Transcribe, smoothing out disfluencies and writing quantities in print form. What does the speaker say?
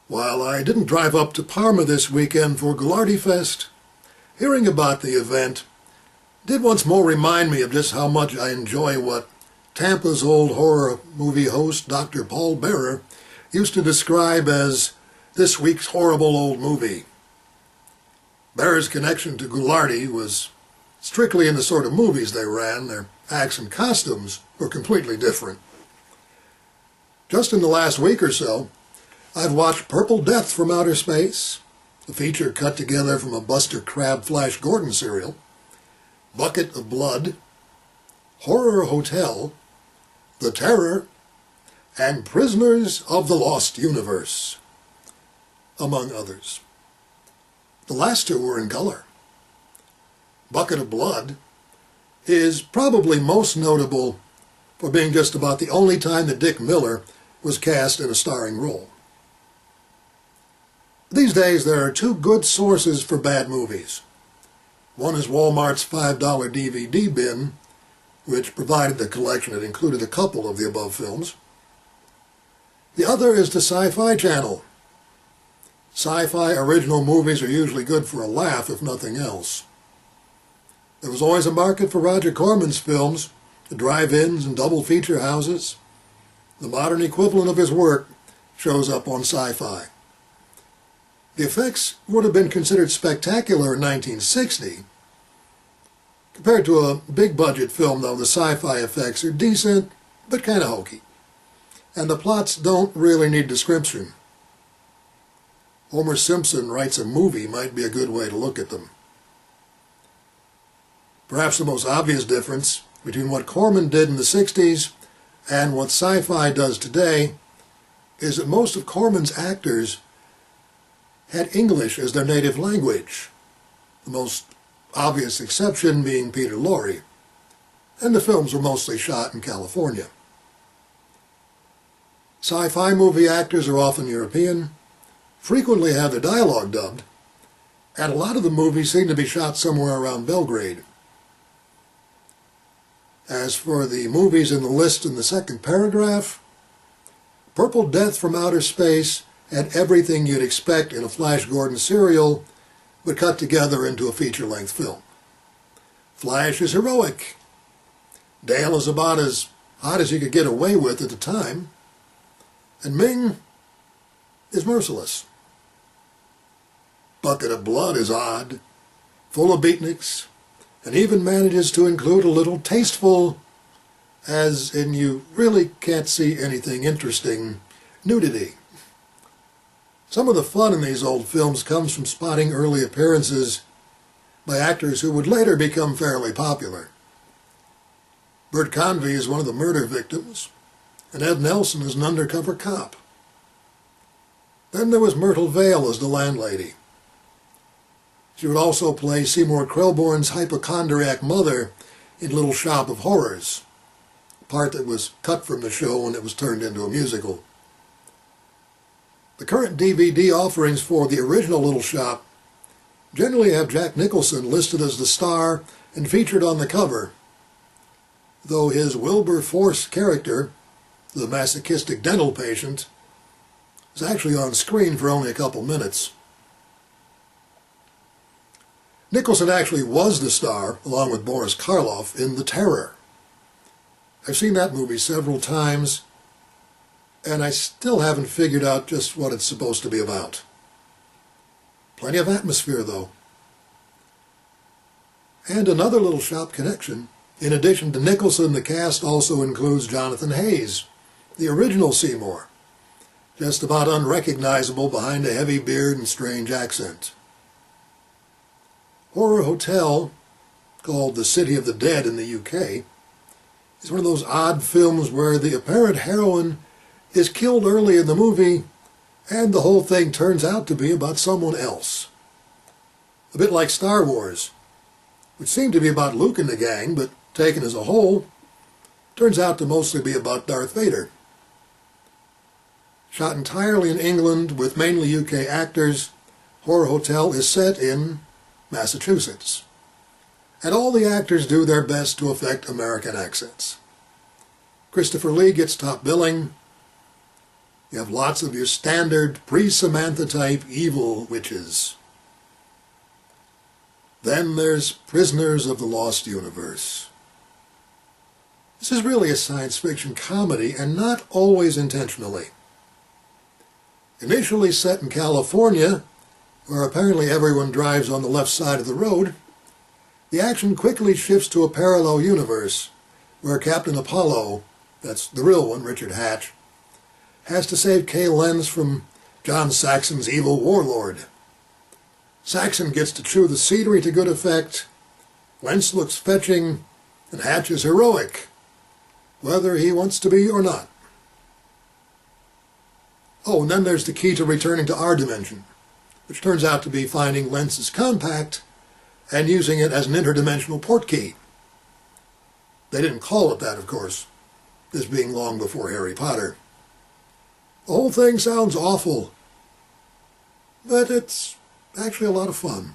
While I didn't drive up to Parma this weekend for Goulardi Fest, hearing about the event did once more remind me of just how much I enjoy what Tampa's old horror movie host, Dr. Paul Bearer, used to describe as this week's horrible old movie. Bearer's connection to Goulardi was strictly in the sort of movies they ran. Their acts and costumes were completely different. Just in the last week or so, I've watched Purple Death from Outer Space, a feature cut together from a Buster Crabbe Flash Gordon serial, Bucket of Blood, Horror Hotel, The Terror, and Prisoners of the Lost Universe, among others. The last two were in color. Bucket of Blood is probably most notable for being just about the only time that Dick Miller was cast in a starring role. These days there are two good sources for bad movies. One is Walmart's $5 DVD bin, which provided the collection that included a couple of the above films. The other is the Sci-Fi Channel. Sci-fi original movies are usually good for a laugh, if nothing else. There was always a market for Roger Corman's films, the drive-ins and double feature houses. The modern equivalent of his work shows up on Sci-Fi. The effects would have been considered spectacular in 1960. Compared to a big-budget film, though, the sci-fi effects are decent, but kind of hokey. And the plots don't really need description. Homer Simpson writes a movie might be a good way to look at them. Perhaps the most obvious difference between what Corman did in the 60s and what sci-fi does today is that most of Corman's actors had English as their native language, the most obvious exception being Peter Lorre, and the films were mostly shot in California. Sci-fi movie actors are often European, frequently have their dialogue dubbed, and a lot of the movies seem to be shot somewhere around Belgrade. As for the movies in the list in the second paragraph, Purple Death from Outer Space had everything you'd expect in a Flash Gordon serial, but cut together into a feature-length film. Flash is heroic. Dale is about as hot as he could get away with at the time. And Ming is merciless. Bucket of Blood is odd, full of beatniks, and even manages to include a little tasteful, as in you really can't see anything interesting, nudity. Some of the fun in these old films comes from spotting early appearances by actors who would later become fairly popular. Bert Convy is one of the murder victims, and Ed Nelson is an undercover cop. Then there was Myrtle Vale as the landlady. She would also play Seymour Krelborn's hypochondriac mother in Little Shop of Horrors, a part that was cut from the show when it was turned into a musical. The current DVD offerings for the original Little Shop generally have Jack Nicholson listed as the star and featured on the cover, though his Wilbur character, the masochistic dental patient, is actually on screen for only a couple minutes. Nicholson actually was the star, along with Boris Karloff, in The Terror. I've seen that movie several times, and I still haven't figured out just what it's supposed to be about. Plenty of atmosphere, though. And another Little Shop connection. In addition to Nicholson, the cast also includes Jonathan Hayes, the original Seymour, just about unrecognizable behind a heavy beard and strange accent. Horror Hotel, called The City of the Dead in the UK, is one of those odd films where the apparent heroine is killed early in the movie, and the whole thing turns out to be about someone else. A bit like Star Wars, which seemed to be about Luke and the gang, but taken as a whole, turns out to mostly be about Darth Vader. Shot entirely in England with mainly UK actors, Horror Hotel is set in Massachusetts, and all the actors do their best to affect American accents. Christopher Lee gets top billing, You have lots of your standard pre-Samantha type evil witches. Then there's Prisoners of the Lost Universe. This is really a science fiction comedy, and not always intentionally. Initially set in California, where apparently everyone drives on the left side of the road, the action quickly shifts to a parallel universe, where Captain Apollo, that's the real one, Richard Hatch, has to save Kay Lenz from John Saxon's evil warlord. Saxon gets to chew the scenery to good effect, Lenz looks fetching, and Hatch is heroic, whether he wants to be or not. Oh, and then there's the key to returning to our dimension, which turns out to be finding Lenz's compact and using it as an interdimensional portkey. They didn't call it that, of course, this being long before Harry Potter. The whole thing sounds awful, but it's actually a lot of fun.